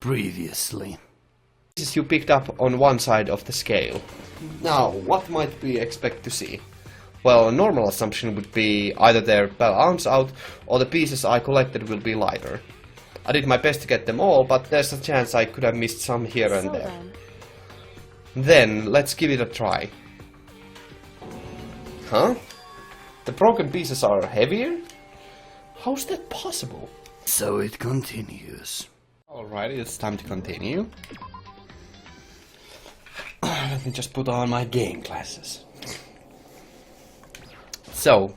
Previously. Pieces you picked up on one side of the scale. Now, what might we expect to see? Well, a normal assumption would be either they're balance out, or the pieces I collected will be lighter. I did my best to get them all, but there's a chance I could have missed some here and there. Then, let's give it a try. Huh? The broken pieces are heavier? How's that possible? So it continues. Alright, it's time to continue. Let me just put on my game glasses. So,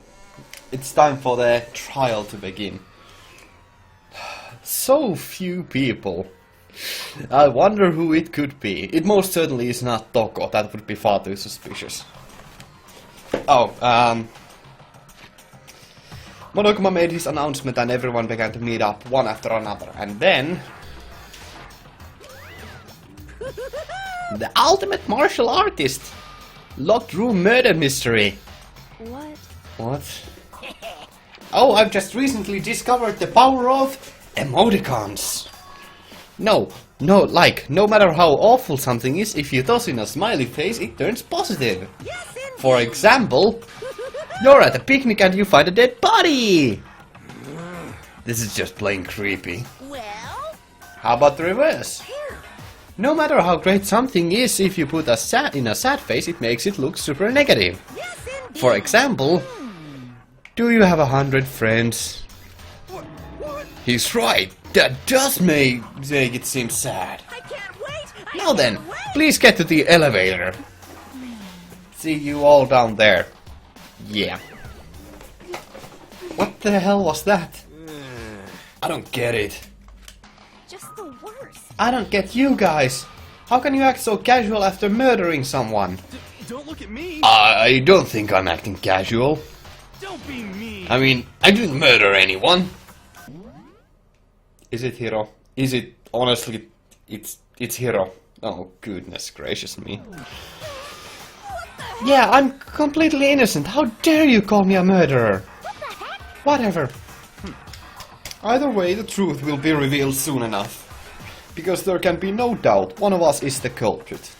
it's time for the trial to begin. So few people. I wonder who it could be. It most certainly is not Toko, that would be far too suspicious. Oh, Monokuma made his announcement and everyone began to meet up one after another, and then... the ultimate martial artist! Locked room murder mystery! What? What? Oh, I've just recently discovered the power of emoticons! No matter how awful something is, if you toss in a smiley face, it turns positive. Yes, For example, you're at a picnic and you find a dead body! This is just plain creepy. well, How about the reverse? here. No matter how great something is, if you put a sad face, it makes it look super negative. Yes, indeed. For example, do you have 100 friends? What? He's right, that does make it seem sad. I can't wait. Now then, please get to the elevator. See you all down there. Yeah. What the hell was that? I don't get it. Just the worst. I don't get you guys. How can you act so casual after murdering someone? Don't look at me! I don't think I'm acting casual. Don't be mean! I mean, I didn't murder anyone. Is it Hiro? Is it honestly? It's Hiro. Oh goodness gracious me. Yeah, I'm completely innocent. How dare you call me a murderer? Whatever. Either way, the truth will be revealed soon enough. Because there can be no doubt, one of us is the culprit.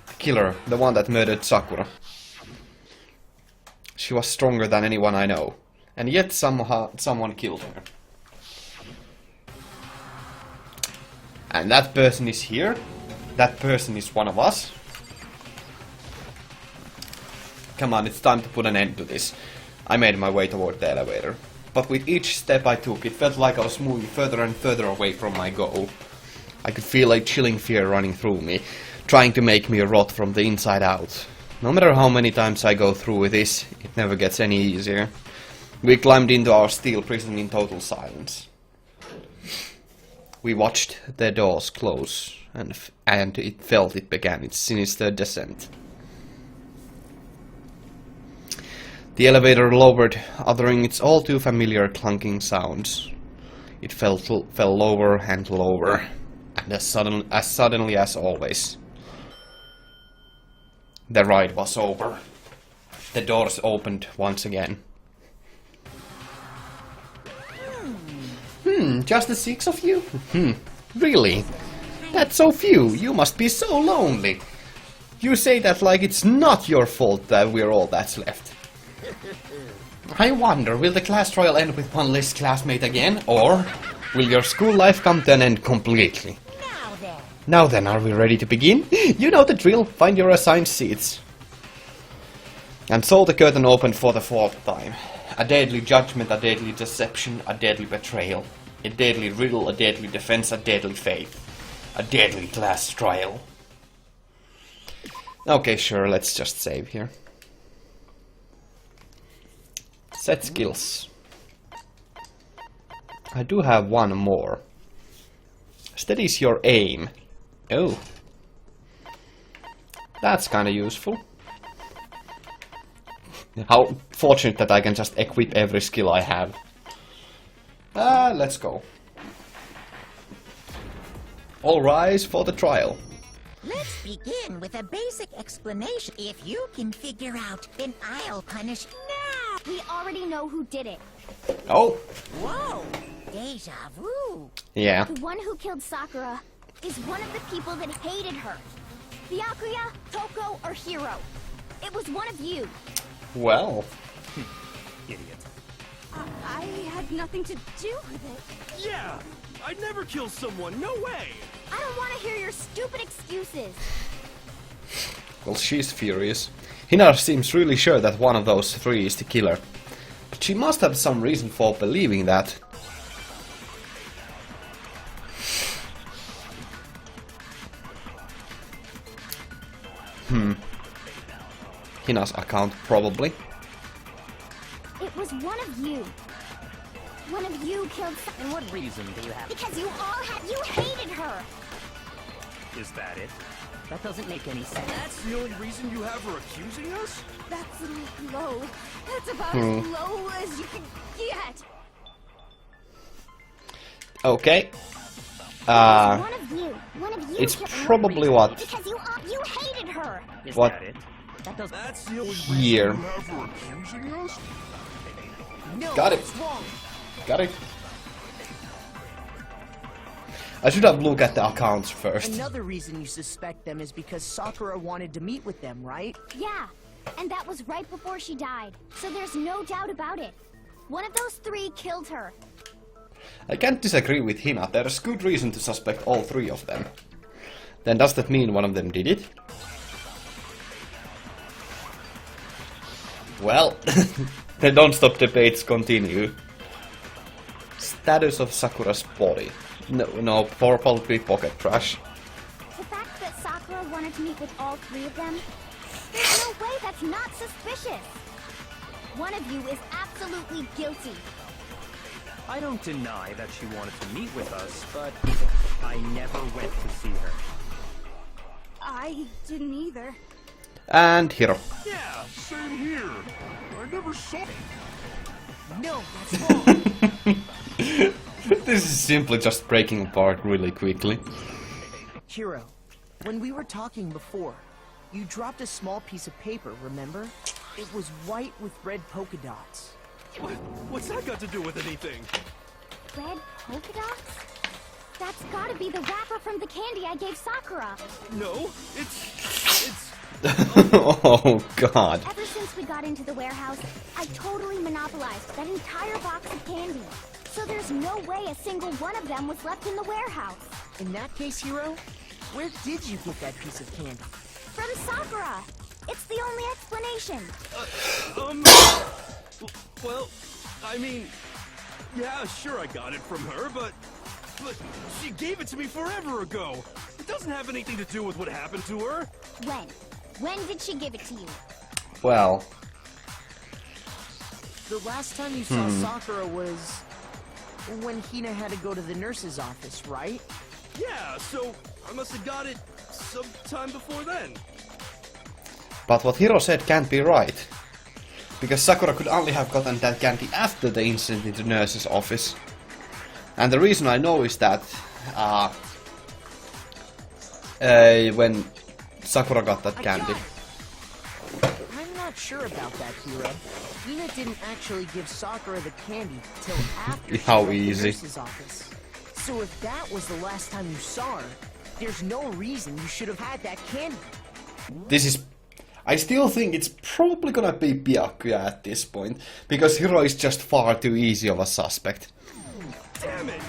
The killer, the one that murdered Sakura. She was stronger than anyone I know. And yet someone killed her. And that person is here. That person is one of us. Come on, it's time to put an end to this. I made my way toward the elevator. But with each step I took, it felt like I was moving further and further away from my goal. I could feel a chilling fear running through me, trying to make me rot from the inside out. No matter how many times I go through with this, it never gets any easier. We climbed into our steel prison in total silence. We watched the doors close, and it felt it began its sinister descent. The elevator lowered, uttering its all too familiar clunking sounds. It fell lower and lower, and as suddenly as always. The ride was over. The doors opened once again. Just the 6 of you? Really? That's so few. You must be so lonely. You say that like it's not your fault that we're all that's left. I wonder, will the class trial end with one less classmate again, or will your school life come to an end completely? Now then, are we ready to begin? You know the drill, find your assigned seats. And so the curtain opened for the 4th time. A deadly judgment, a deadly deception, a deadly betrayal. A deadly riddle, a deadly defense, a deadly fate. A deadly class trial. Okay, sure, let's just save here. Set skills. I do have one more. Steady's your aim. Oh. That's kinda useful. How fortunate that I can just equip every skill I have. Let's go. All rise for the trial. Let's begin with a basic explanation. If you can figure out, then I'll punish now. We already know who did it. Oh, Whoa! Deja vu. Yeah. The one who killed Sakura is one of the people that hated her. Byakuya, Toko, or Hiro. It was one of you. Well. Idiot. I had nothing to do with it. Yeah! I'd never kill someone, no way! I don't want to hear your stupid excuses. Well, she's furious. Hina seems really sure that one of those three is the killer. But she must have some reason for believing that. Hina's account, probably. It was one of you. One of you killed Sakura. And what reason do you have? Because you hated her. Is that it? That doesn't make any sense. That's the only reason you have her accusing us? That's low. That's about as low as you can get. Okay. One of you. It's killed- probably what? Because you hated her. Is What? that it? That doesn't. That's the only Here. reason you have her accusing us? No, Got it. that's wrong. Got it. I should have looked at the accounts first. Another reason you suspect them is because Sakura wanted to meet with them, right? Yeah, and that was right before she died. So there's no doubt about it. One of those three killed her. I can't disagree with Hina. There's good reason to suspect all three of them. Then does that mean one of them did it? Well, the non-stop debates continue. Status of Sakura's body. No, probably pocket trash. The fact that Sakura wanted to meet with all three of them, there's no way that's not suspicious. One of you is absolutely guilty. I don't deny that she wanted to meet with us, but I never went to see her. I didn't either. And Hiro. Yeah, same here. I never saw it. No, that's wrong. This is simply just breaking apart really quickly. Hiro, when we were talking before, you dropped a small piece of paper, remember? It was white with red polka dots. What's that got to do with anything? Red polka dots? That's gotta be the wrapper from the candy I gave Sakura. No, it's... Oh god. Ever since we got into the warehouse, I totally monopolized that entire box of candy. So there's no way a single one of them was left in the warehouse. In that case, Hiro, where did you get that piece of candy? From Sakura. It's the only explanation. Well, I mean, yeah, sure I got it from her, but she gave it to me forever ago. It doesn't have anything to do with what happened to her. When? When did she give it to you? Well, The last time you saw Sakura was when Hina had to go to the nurse's office, right? Yeah, so I must have got it sometime before then. but what Hiro said can't be right. Because Sakura could only have gotten that candy after the incident in the nurse's office. And the reason I know is that when Sakura got that candy. I'm not sure about that, Hiro. Hina didn't actually give Sakura the candy till after she How left the easy. nurse's office. So if that was the last time you saw her, there's no reason you should have had that candy. This is... I still think it's probably gonna be Byakuya at this point, because Hiro is just far too easy of a suspect. Damn it!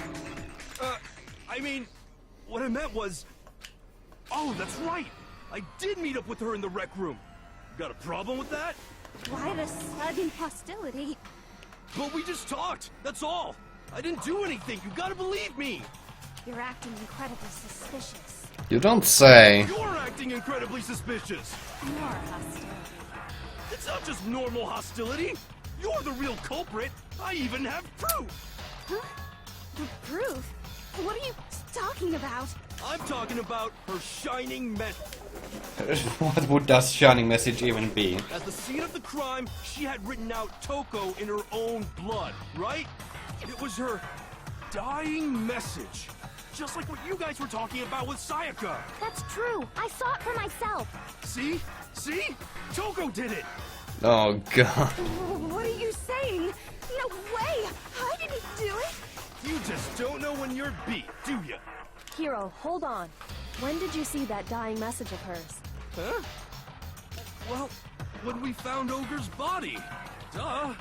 I mean, what I meant was... Oh, that's right! I did meet up with her in the rec room. Got a problem with that? Why the sudden hostility? But we just talked, that's all! I didn't do anything, you gotta believe me! You're acting incredibly suspicious. You don't say. You're acting incredibly suspicious! More hostile. It's not just normal hostility! You're the real culprit! I even have proof! Huh? The proof? What are you talking about? I'm talking about her shining message. What would that shining message even be? At the scene of the crime, she had written out Toko in her own blood, right? It was her dying message. Just like what you guys were talking about with Sayaka. That's true. I saw it for myself. See? See? Toko did it! Oh god. What are you saying? No way! I didn't do it! You just don't know when you're beat, do ya? Hiro, hold on. When did you see that dying message of hers? Huh? Well, when we found Ogre's body. Duh.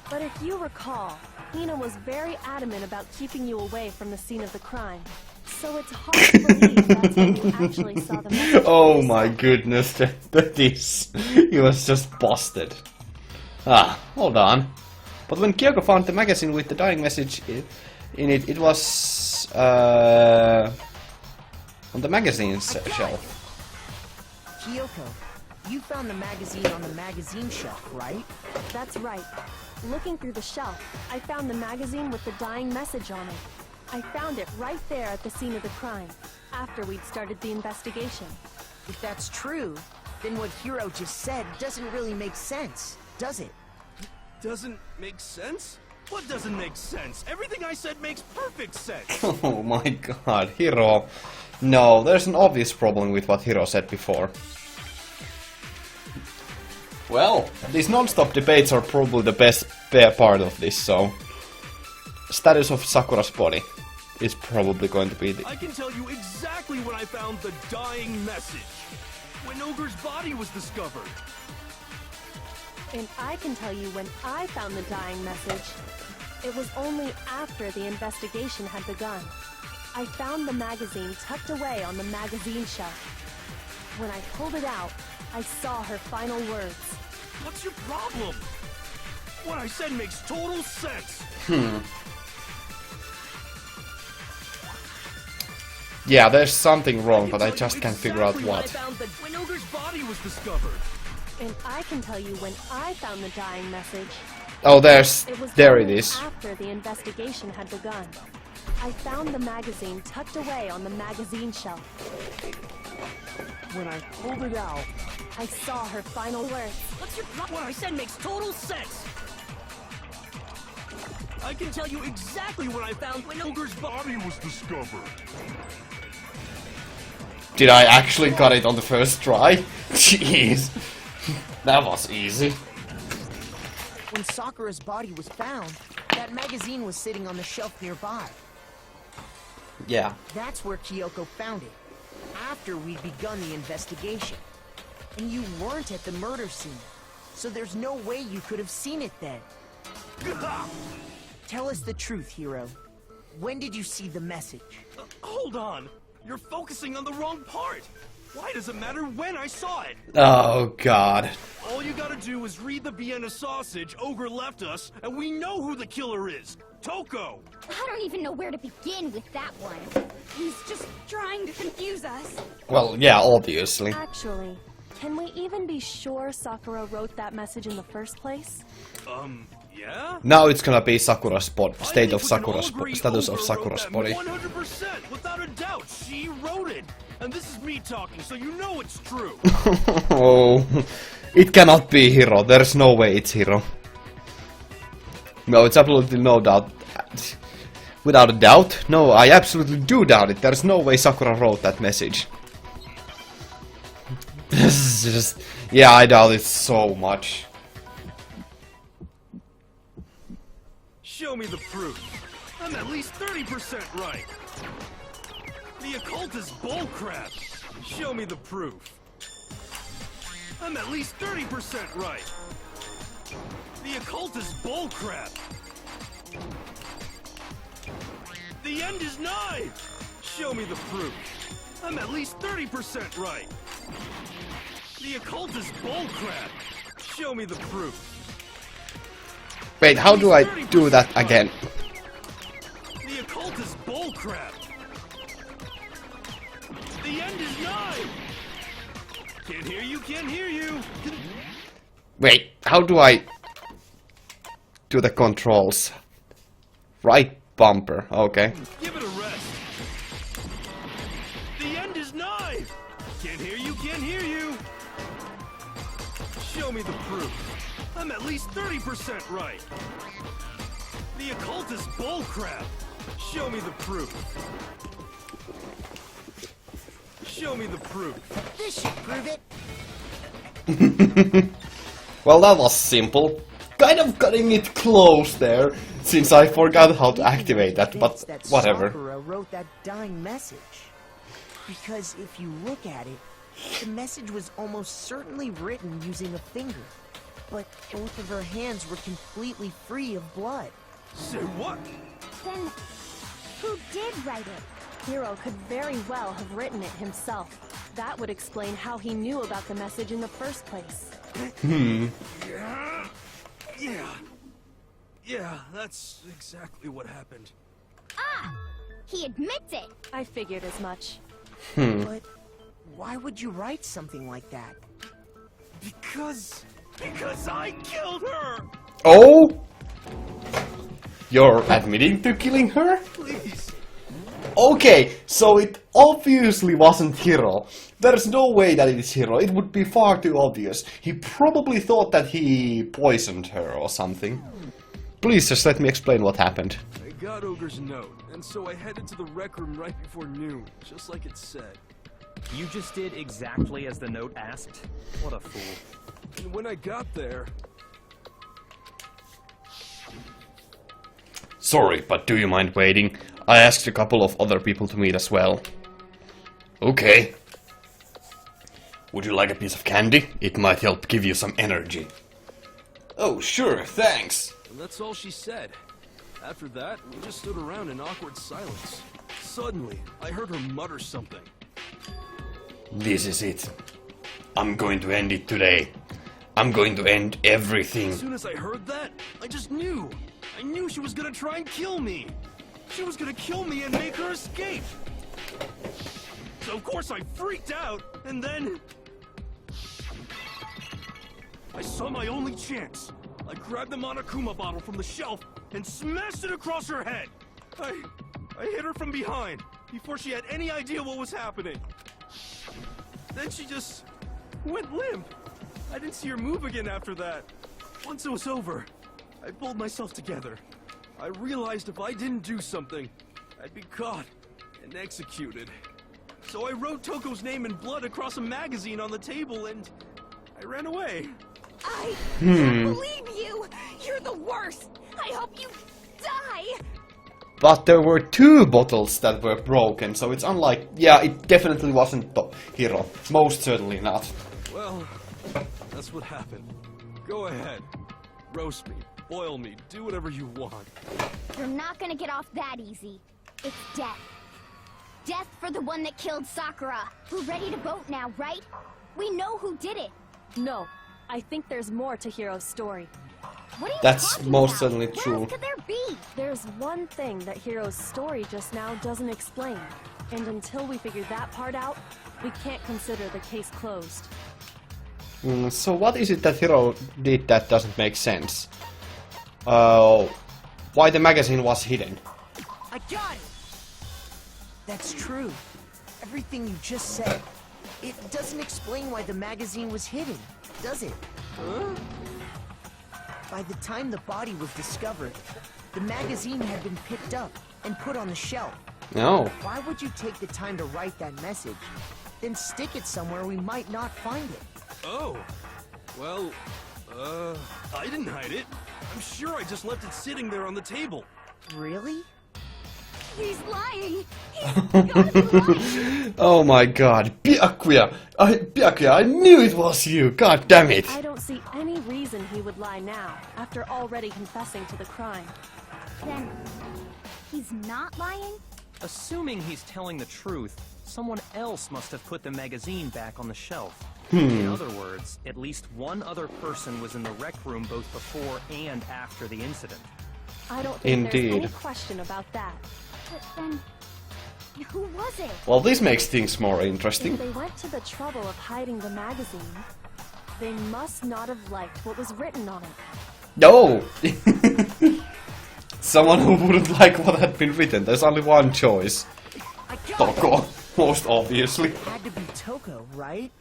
But if you recall, Hina was very adamant about keeping you away from the scene of the crime. So it's hard to believe that's when you actually saw the message. Oh my goodness, that is... He was just busted. Ah, hold on. But when Kyoko found the magazine with the dying message in it, it was... on the magazine's shelf. Kyoko, you found the magazine on the magazine shelf, right? That's right. Looking through the shelf, I found the magazine with the dying message on it. I found it right there at the scene of the crime, after we'd started the investigation. If that's true, then what Hiro just said doesn't really make sense, does it? Doesn't make sense? What doesn't make sense? Everything I said makes perfect sense. Oh my god, Hiro. No, there's an obvious problem with what Hiro said before. Well, these non-stop debates are probably the best part of this, so... Status of Sakura's body is probably going to be the... I can tell you exactly when I found the dying message. When Ogre's body was discovered. And I can tell you when I found the dying message. It was only after the investigation had begun. I found the magazine tucked away on the magazine shelf. When I pulled it out, I saw her final words. What's your problem? What I said makes total sense. Yeah, there's something wrong, but I just can't figure out Exactly when I what. found when Ogre's body was discovered. And I can tell you when I found the dying message. Oh, there it only is. After the investigation had begun. I found the magazine tucked away on the magazine shelf. When I pulled it out, I saw her final words. What's your problem? What I said makes total sense. I can tell you exactly when I found when Ogre's body was discovered. Did I actually got it on the first try? Jeez. That was easy. When Sakura's body was found, that magazine was sitting on the shelf nearby. Yeah. That's where Kyoko found it, after we'd begun the investigation. And you weren't at the murder scene, so there's no way you could have seen it then. Tell us the truth, Hiro. When did you see the message? Hold on. You're focusing on the wrong part. Why does it matter when I saw it? Oh god. All you gotta do is read the Vienna sausage Ogre left us, and we know who the killer is. Toko! I don't even know where to begin with that one. He's just trying to confuse us. Well, yeah, obviously. Actually, can we even be sure Sakura wrote that message in the first place? Yeah? Now it's gonna be Sakura's body, I state think of we can Sakura's all agree status of Ogre Sakura's wrote that body. 100%, without a doubt, she wrote it. And this is me talking, so you know it's true. Oh, it cannot be Hiro. There's no way it's Hiro. No, it's absolutely no doubt. Without a doubt? No, I absolutely do doubt it. There's no way Sakura wrote that message. This is just... Yeah, I doubt it so much. Show me the proof. I'm at least 30% right. The occult is bullcrap. Show me the proof. I'm at least 30% right. The occult is bullcrap. The end is nigh. Show me the proof. I'm at least 30% right. The occult is bullcrap. Show me the proof. Wait, how do I do that again? The occult is bullcrap. The end is nigh. Can't hear you, can't hear you. Wait, how do I do the controls? Right bumper, okay. Give it a rest. The end is nigh. Can't hear you, can't hear you. Show me the proof. I'm at least 30% right. The occult is bullcrap. Show me the proof. Show me the proof. This should prove it. Well, that was simple. Kind of cutting it close there. Since I forgot how to You can activate that, but convince that whatever. Sakura wrote that dying message. Because if you look at it, the message was almost certainly written using a finger. But both of her hands were completely free of blood. Say what? Then, who did write it? Hiro could very well have written it himself. That would explain how he knew about the message in the first place. Yeah, that's exactly what happened. Ah! He admits it! I figured as much. But why would you write something like that? Because I killed her! Oh? You're admitting to killing her? Please. Okay, so it obviously wasn't Hiro. There's no way that it's Hiro. It would be far too obvious. He probably thought that he poisoned her or something. Please just let me explain what happened. I got Ogre's note, and so I headed to the rec room right before noon, just like it said. You just did exactly as the note asked? What a fool. And when I got there... Sorry, but do you mind waiting? I asked a couple of other people to meet as well. Okay. Would you like a piece of candy? It might help give you some energy. Oh, sure, thanks. And that's all she said. After that, we just stood around in awkward silence. Suddenly, I heard her mutter something. This is it. I'm going to end it today. I'm going to end everything. As soon as I heard that, I just knew. I knew she was gonna try and kill me. She was gonna kill me and make her escape. So of course I freaked out, and then... I saw my only chance. I grabbed the Monokuma bottle from the shelf and smashed it across her head. I hit her from behind, before she had any idea what was happening. Then she just went limp. I didn't see her move again after that. Once it was over, I pulled myself together. I realized if I didn't do something, I'd be caught and executed. So I wrote Toko's name in blood across a magazine on the table and I ran away. I can't believe you! You're the worst! I hope you die! But there were two bottles that were broken, so it's unlike... Yeah, it definitely wasn't Hiro. Most certainly not. Well, that's what happened. Go ahead. Roast me, boil me, do whatever you want. You're not gonna get off that easy. It's death. Death for the one that killed Sakura. We're ready to vote now, right? We know who did it. No, I think there's more to Hiro's story. What are you That's talking most about? certainly What true. else could there be? There's one thing that Hiro's story just now doesn't explain. And until we figure that part out, we can't consider the case closed. So what is it that Hiro did that doesn't make sense? Why the magazine was hidden? I got it! That's true. Everything you just said. It doesn't explain why the magazine was hidden, does it? Huh? By the time the body was discovered, the magazine had been picked up and put on the shelf. No. Why would you take the time to write that message, then stick it somewhere we might not find it? Oh. Well, I didn't hide it. I'm sure I just left it sitting there on the table. Really? He's lying! He's gotta be lying! Oh my god. Byakuya! I knew it was you! God damn it! I don't see any reason he would lie now, after already confessing to the crime. Then, he's not lying? Assuming he's telling the truth, someone else must have put the magazine back on the shelf. Hmm. In other words, at least one other person was in the rec room both before and after the incident. I don't think there's Indeed. any question about that. But then, who was it? Well, this makes things more If interesting. they went to the trouble of hiding the magazine, they must not have liked what was written on it. No! Someone who wouldn't like what had been written. There's only one choice. I got it! Toko, most obviously. Had to be Toko, right?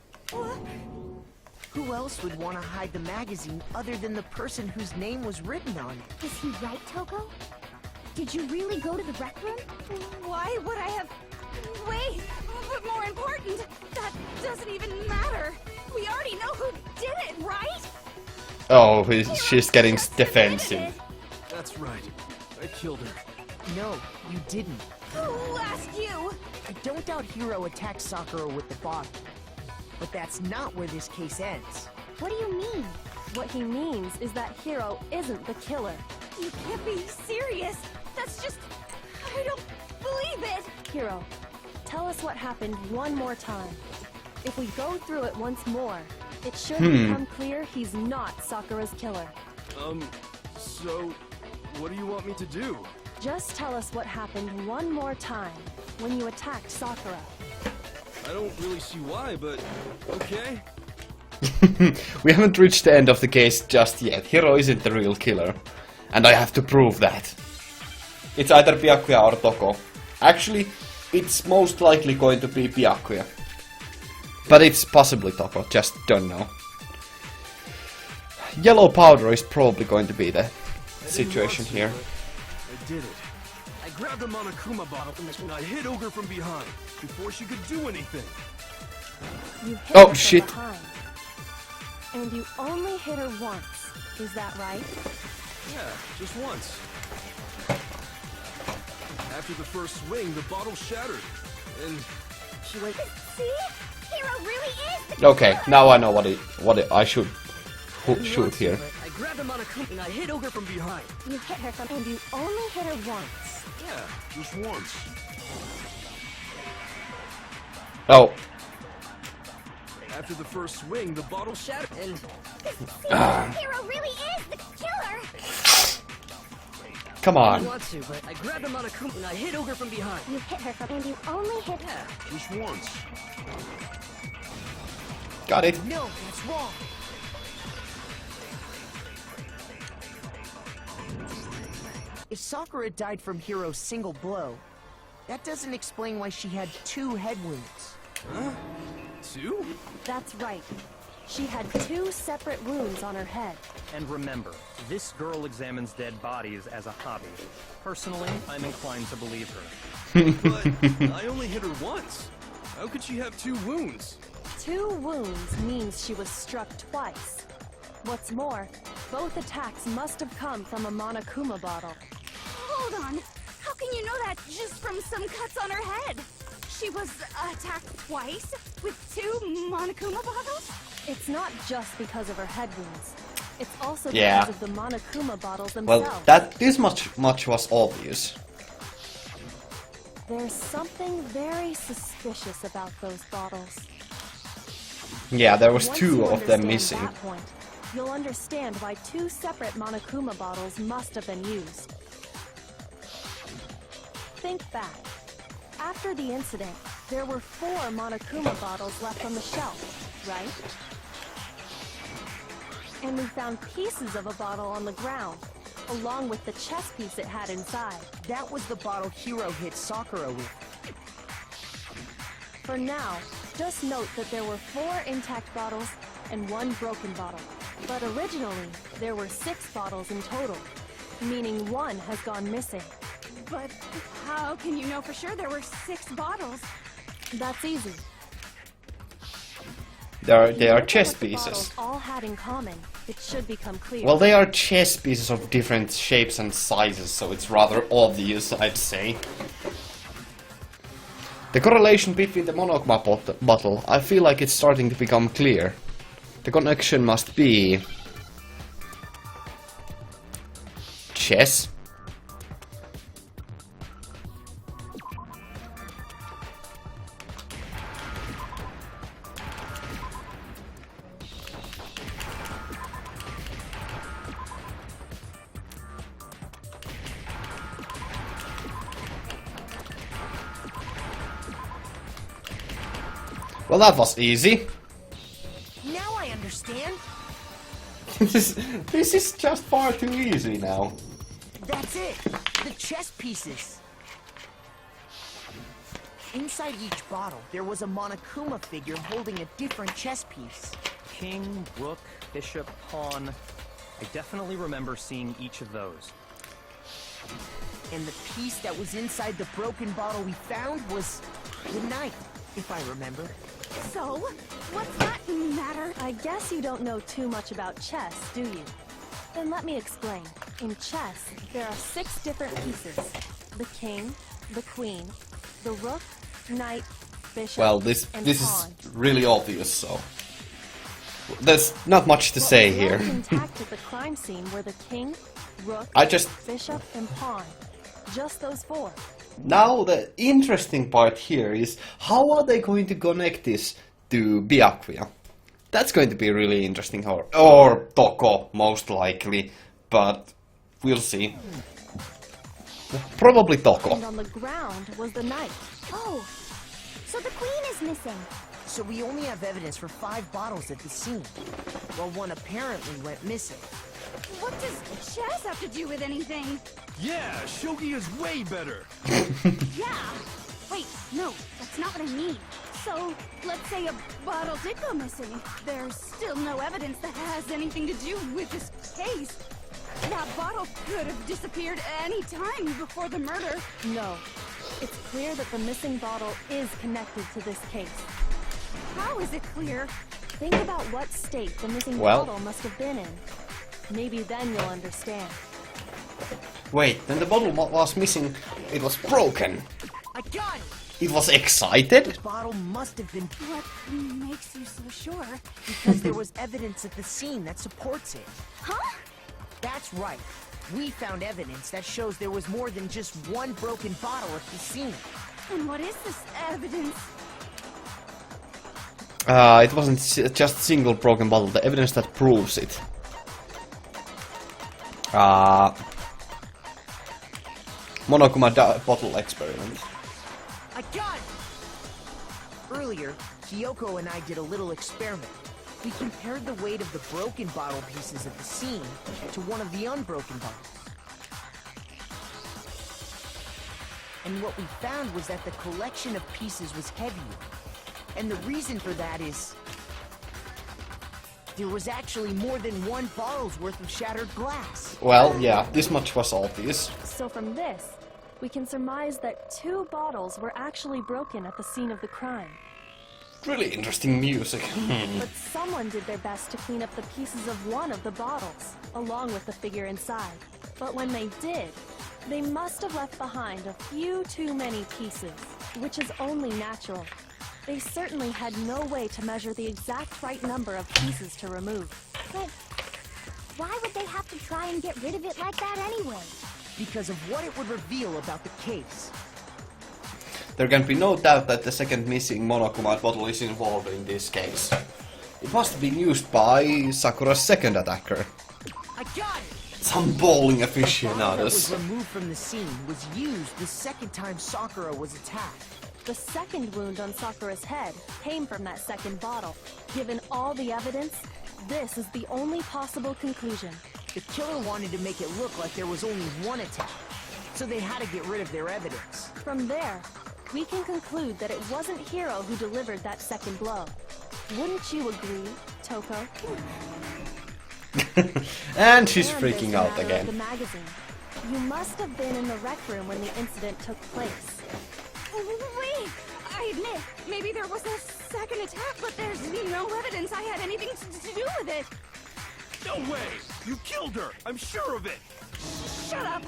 Who else would want to hide the magazine other than the person whose name was written on it? Is he right, Toko? Did you really go to the rec room? Why would I have... Wait, but more important, that doesn't even matter. We already know who did it, right? Oh, she's getting defensive. That's right. didn't. Who asked you? I don't doubt Hiro attacked Sakura with the bottle. But that's not where this case ends. What do you mean? What he means is that Hiro isn't the killer. You can't be serious. That's just... I don't believe it. Hiro, tell us what happened one more time. If we go through it once more, it should become clear he's not Sakura's killer. So, what do you want me to do? Just tell us what happened one more time when you attacked Sakura. I don't really see why, but okay. We haven't reached the end of the case just yet. Hiro isn't the real killer. And I have to prove that. It's either Byakuya or Toko. Actually, it's most likely going to be Byakuya. But it's possibly Toko, just don't know. Yellow powder is probably going to be the situation here. I did it. I grabbed a Monokuma bottle and I hit Ogre from behind before she could do anything. You hit Oh, her from shit. behind. And you only hit her once. Is that right? Yeah, just once. After the first swing, the bottle shattered, and She went, See? Hiro really is the Okay, now I know what I should shoot here. I grabbed a Monokuma and I hit Ogre from behind. You hit her from... And you only hit her once. Yeah, just once. Oh, After the first swing, the bottle shattered, and Hiro really is the killer. come on. want to, but I grabbed a Monokuma and I hit Ogre from behind. You hit her from... And you only hit her. Just once. Got it. no, that's wrong. If Sakura died from Hiro's single blow, that doesn't explain why she had 2 head wounds. Two? That's right. She had 2 separate wounds on her head. And remember, this girl examines dead bodies as a hobby. Personally, I'm inclined to believe her. But I only hit her once. How could she have 2 wounds? 2 wounds means she was struck twice. What's more, both attacks must have come from a Monokuma bottle. Hold on. How can you know that just from some cuts on her head? She was attacked twice with 2 Monokuma bottles? It's not just because of her head wounds. It's also Yeah. because of the Monokuma bottles Well, themselves. this much was obvious. There's something very suspicious about those bottles. Yeah, there was Once 2 you of them understand missing. that point, you'll understand why 2 separate Monokuma bottles must have been used. Think back. After the incident, there were 4 Monokuma bottles left on the shelf, right? And we found pieces of a bottle on the ground, along with the chess piece it had inside. That was the bottle Hiro hit Sakura with. For now, just note that there were 4 intact bottles and 1 broken bottle. But originally, there were 6 bottles in total, meaning 1 has gone missing. But how can you know for sure there were 6 bottles? That's easy. They are If you look at chess what the pieces. bottles all had in common, it should become clear. Well, they are chess pieces of different shapes and sizes, so it's rather obvious, I'd say. The correlation between the Monokuma bottle, I feel like it's starting to become clear. The connection must be... chess? Well, that was easy. Now I understand. This is just far too easy now. That's it. The chess pieces. Inside each bottle, there was a Monokuma figure holding a different chess piece. King, rook, bishop, pawn. I definitely remember seeing each of those. And the piece that was inside the broken bottle we found was the knight, if I remember. So, what's that matter? I guess you don't know too much about chess, do you? Then let me explain. In chess, there are 6 different pieces. The king, the queen, the rook, knight, bishop, Well, this and is pawn. really obvious, so there's not much to say What was here. left intact at the crime scene were the king, rook, bishop, and pawn. Just those four. Now the interesting part here is how are they going to connect this to Byakuya? That's going to be really interesting, or Toko most likely, but we'll see. Probably Toko. And on the ground was the knight. Oh, so the queen is missing. So we only have evidence for 5 bottles at the scene, while one apparently went missing. What does chess have to do with anything? Yeah, Shogi is way better. Yeah. Wait, no, that's not what I mean. So, let's say a bottle did go missing. There's still no evidence that has anything to do with this case. That bottle could have disappeared any time before the murder. No. It's clear that the missing bottle is connected to this case. How is it clear? Think about what state the missing Well. bottle must have been in. Maybe then you'll understand. Wait, when the bottle was missing, it was broken. I got it! It was excited? The bottle must have been What makes you so sure? because there was evidence at the scene that supports it. Huh? That's right. We found evidence that shows there was more than just one broken bottle at the scene. And what is this evidence? It wasn't just single broken bottle, the evidence that proves it. Monokuma bottle experiment. I got it! Earlier, Kyoko and I did a little experiment. We compared the weight of the broken bottle pieces at the scene to one of the unbroken bottles. And what we found was that the collection of pieces was heavier. And the reason for that is there was actually more than one bottle's worth of shattered glass. Well, yeah, this much was obvious. So from this, we can surmise that 2 bottles were actually broken at the scene of the crime. Really interesting music. But someone did their best to clean up the pieces of one of the bottles, along with the figure inside. But when they did, they must have left behind a few too many pieces, which is only natural. They certainly had no way to measure the exact right number of pieces to remove. But why would they have to try and get rid of it like that anyway? Because of what it would reveal about the case. There can be no doubt that the second missing Monokuma bottle is involved in this case. It must have been used by Sakura's second attacker. I got it! Some bowling The bottle that was aficionados. removed from the scene was used the second time Sakura was attacked. The second wound on Sakura's head came from that second bottle. Given all the evidence, this is the only possible conclusion. The killer wanted to make it look like there was only one attack, so they had to get rid of their evidence. From there, we can conclude that it wasn't Hiro who delivered that second blow. Wouldn't you agree, Toko? And she's And freaking there's the out matter of again. The magazine. You must have been in the rec room when the incident took place. Wait! I admit, maybe there was a second attack, but there's no evidence I had anything to do with it. No way! You killed her! I'm sure of it! Shut up!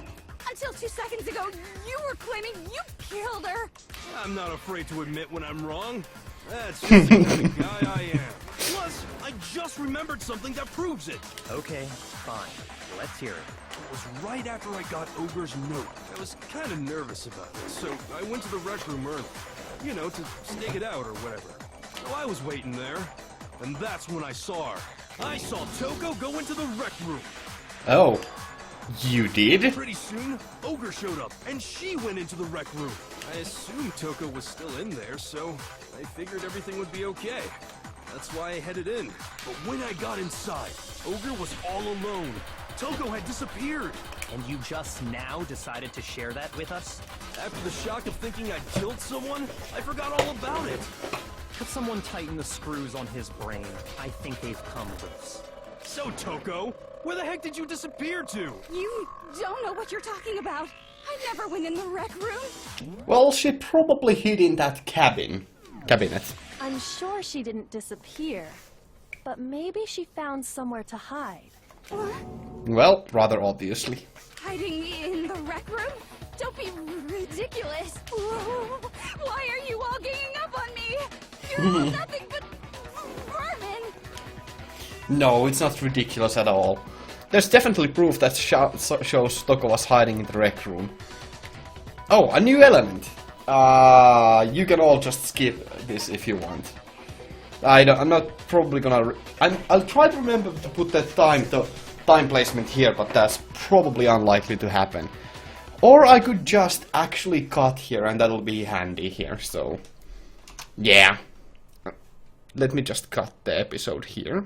Until 2 seconds ago, you were claiming you killed her! I'm not afraid to admit when I'm wrong. That's just the kind of guy I am. Plus, I just remembered something that proves it. Okay, fine. Let's hear it. It was right after I got Ogre's note. I was kind of nervous about it, so I went to the rec room early. You know, to stake it out or whatever. So I was waiting there, and that's when I saw her. I saw Toko go into the rec room. Oh, you did? Pretty soon, Ogre showed up, and she went into the rec room. I assumed Toko was still in there, so I figured everything would be okay. That's why I headed in. But when I got inside, Ogre was all alone. Toko had disappeared. And you just now decided to share that with us? After the shock of thinking I'd killed someone, I forgot all about it. Could someone tighten the screws on his brain? I think they've come loose. So, Toko, where the heck did you disappear to? You don't know what you're talking about. I never went in the rec room. Well, she probably hid in that cabinet. I'm sure she didn't disappear, but maybe she found somewhere to hide. Well, rather obviously. Hiding in the rec room? Don't be ridiculous. Why are you all ganging up on me? You're all nothing but vermin. No, it's not ridiculous at all. There's definitely proof that shows Toko was hiding in the rec room. Oh, a new element. You can all just skip this if you want. I'm not probably gonna. I'll try to remember to put that time placement here, but that's probably unlikely to happen. Or I could just actually cut here, and that'll be handy here. So, yeah. Let me just cut the episode here.